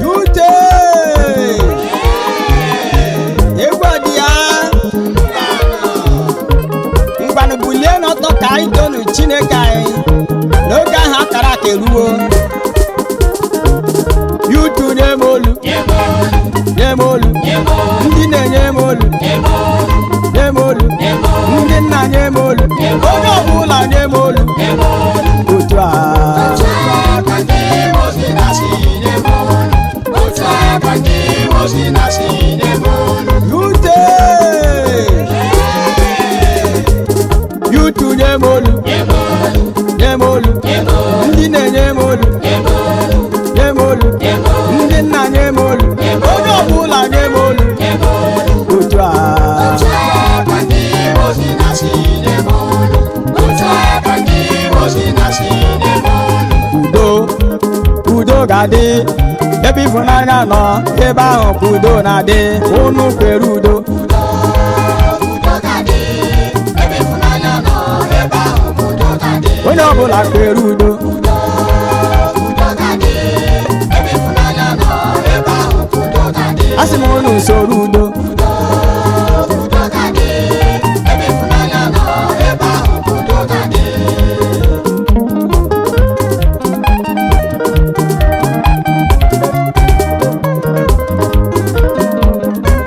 Yute egwadia ngwanu bulie n'ọtọ ka anyị tonu Chineke anyị n'oge ahụ akara aka eruo. Yutu nye m olu nye m olu ndị na-enye m olu nye m olu ndị nna nye m olu onye ọbụla nye m olu otu a Yute Yutu nye m olu nye m olu ndị na-enye m olu nye m olu ndị nna nye m olu onye ọbụla nye m olu otu a udo udo ga-adị ebe ịfụnanya nọ ebe ahụ ka udo na-adị unu kwere udo onye ọbụla kwere udo asị m unu soro udo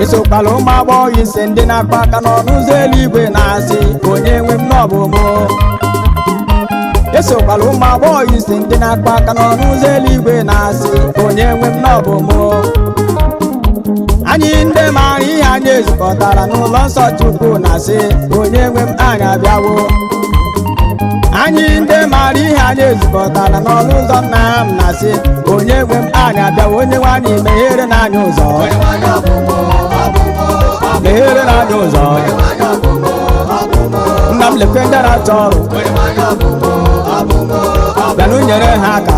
esokwala ụmụ agbọghọ ise ndị na-akpa aka n'ọnụ ụzọ eluigwe na-asị onye nwe m n'ọbụ mụ. Esokwala ụmụ agbọghọ ise ndị na-akpa aka n'ọnụ ụzọ eluigwe na-asị onye nwe m n'ọbụ mụ. Anyị ndị maara ihe anyị ezukọtara n'ụlọ nsọ Chukwu na-asị onye nwe m anyị abịawo. Anyị ndị maara ihe anyị ezukọtara n'ọnụ ụzọ nna m na-asị onye nwe m anyị abịawo. Onye nwe anyị meghere n'anya ụzọ meghere n'anya ụzọ nna m lekwe ndị na-achọ ọrụ bịanụ nyere ha aka.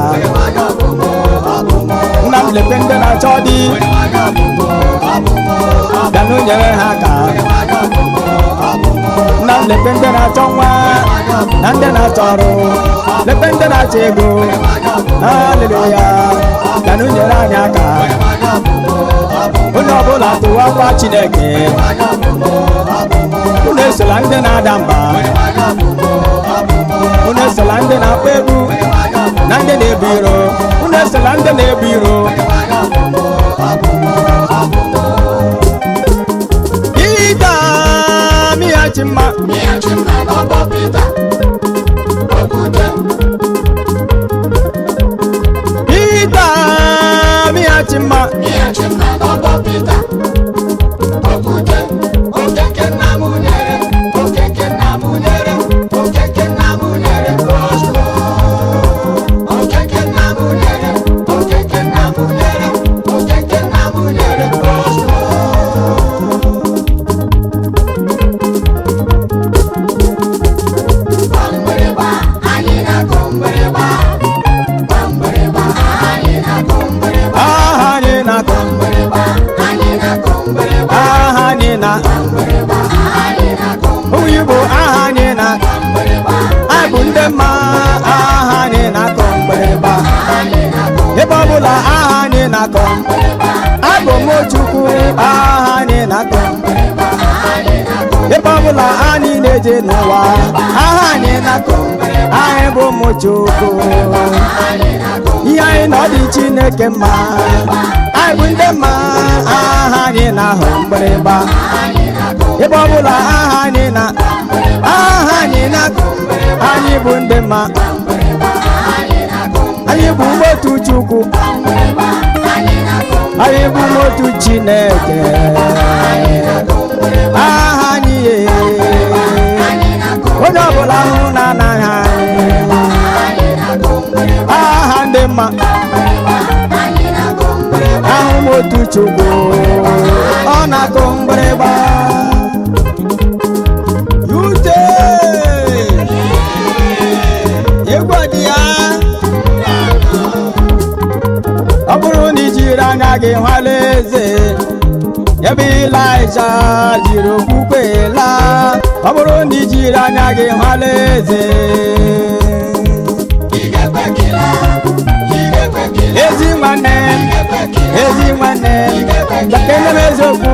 Nna m lekwe ndị na-achọ di bịanụ nyere ha aka. Nna m lekwe ndị na-achọ nwa na ndị na-achọ ọrụ lekwe ndị na-achọ ego haleluya bịanụ nyere anyị aka. Onye ọbụla tụwakwa Chineke unu esola ndị na-ada mba unu esola ndị na-akpa egwu na ndị na-ebu iro unu esola ndị na-ebu iro. Ida mịghachi mma Ida mịghachi mma Igbo aha anyị na anyị bụ ndị mma aha anyị na-akọ mgbịrịgba ebe ọbụla aha anyị na-akọ abụ m Chukwu aha anyị na-akọ ebe ọbụla anyị na-eje n'ụwa aha anyị na-akọ anyị bụ ụmụ Chukwu ihe anyị na ọ dị Chineke mma anyị bụ ndị mma aha anyị na-ahụ mgbịrịgba ebe ọbụla aha anyị na aha anyị na-akọ anyị bụ ndị mma anyị bụ otu Chukwu anyị bụ otu Chineke aha anyị onye ọbụla hụ na anaghị anyị aha ndị mma ahụ m otu Chukwu ọ na-akụ mgbịrịgba. Yute egwu dị ya ọ bụrụ na ijiri anya gị hụ alaeze ebe Ịlaịja jiri okwukwe laa ọ bụrụ na ijiri anya gị hụ alaeze n'ime eziokwu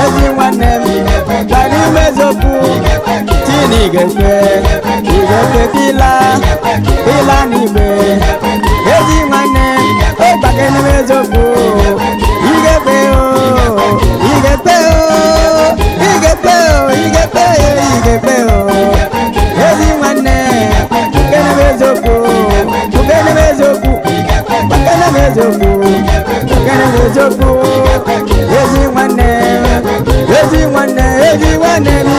ezi nwanne m gwa n'ime eziokwu tini ga-ekpe kila n'igwe ezi nwanne ịgbake n'ime eziokwu igekpe ezi nwanne n'ime eziokwu n'ime eziokwu ezi nwanne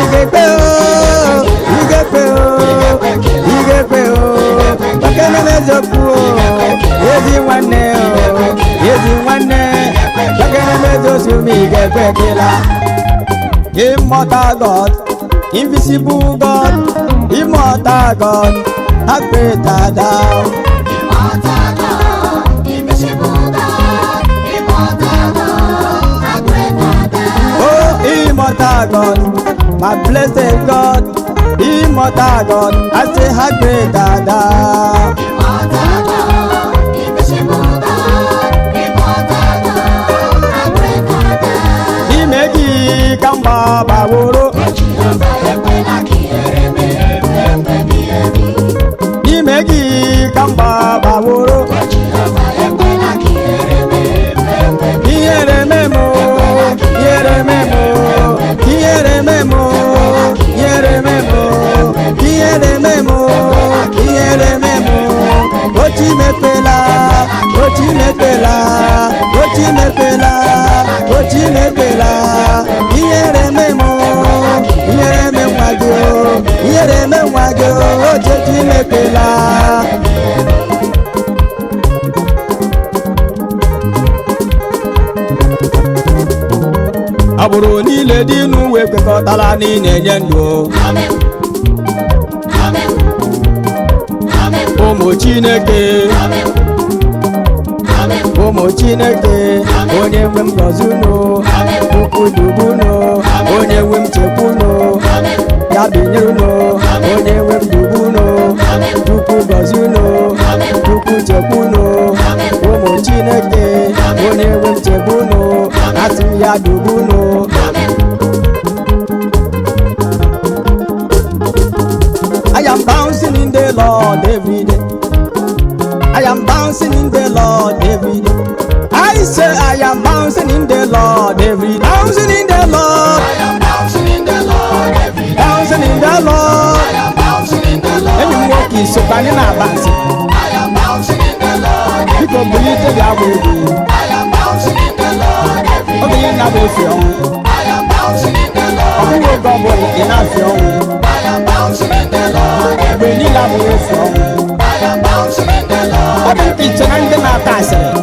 igekpe eziokwu ezi nwanne immortal God, invisible God, immortal God, how great art thou. Immortal God, invisible God, immortal God, how great art thou. Oh, immortal God, my blessed God, immortal God, I say how great art thou. Immortal God, invisible God, immortal God, how great art thou. Imegi kamba baworo, imegi kamba baworo, iyere memo, ochimepela, iyere menwagyo, ochimepela. Agbụrụ niile dị n'ụwa ekwekọtala n'inye ndụ. Ụmụ Chineke, onye nwe m gọzunu, ukwu dubunu, onye nwe m chekwunu, ya binyerunu, onye nwe m dubunu, ukwu gọzunu, ukwu chekwunu, ụmụ Chineke, onye nwe m chekwunu, asị m ya dubunu. I am bouncing in the Lord every day. I am bouncing in the Lord every day. I say I am bouncing in the Lord every day. Bouncing in the Lord. I am bouncing in the Lord every day. Bouncing in the Lord. I am bouncing in the Lord. Any more kids so can you not bounce? I am bouncing in the Lord. People believe that they are waiting. I am bouncing in the Lord every day. Okay, you're not with you. I am bouncing in the Lord. Okay, you're going to be not you. I am bouncing in the Lord every We need to be with you. I am bouncing in the Lord. I think it's an end to my passage.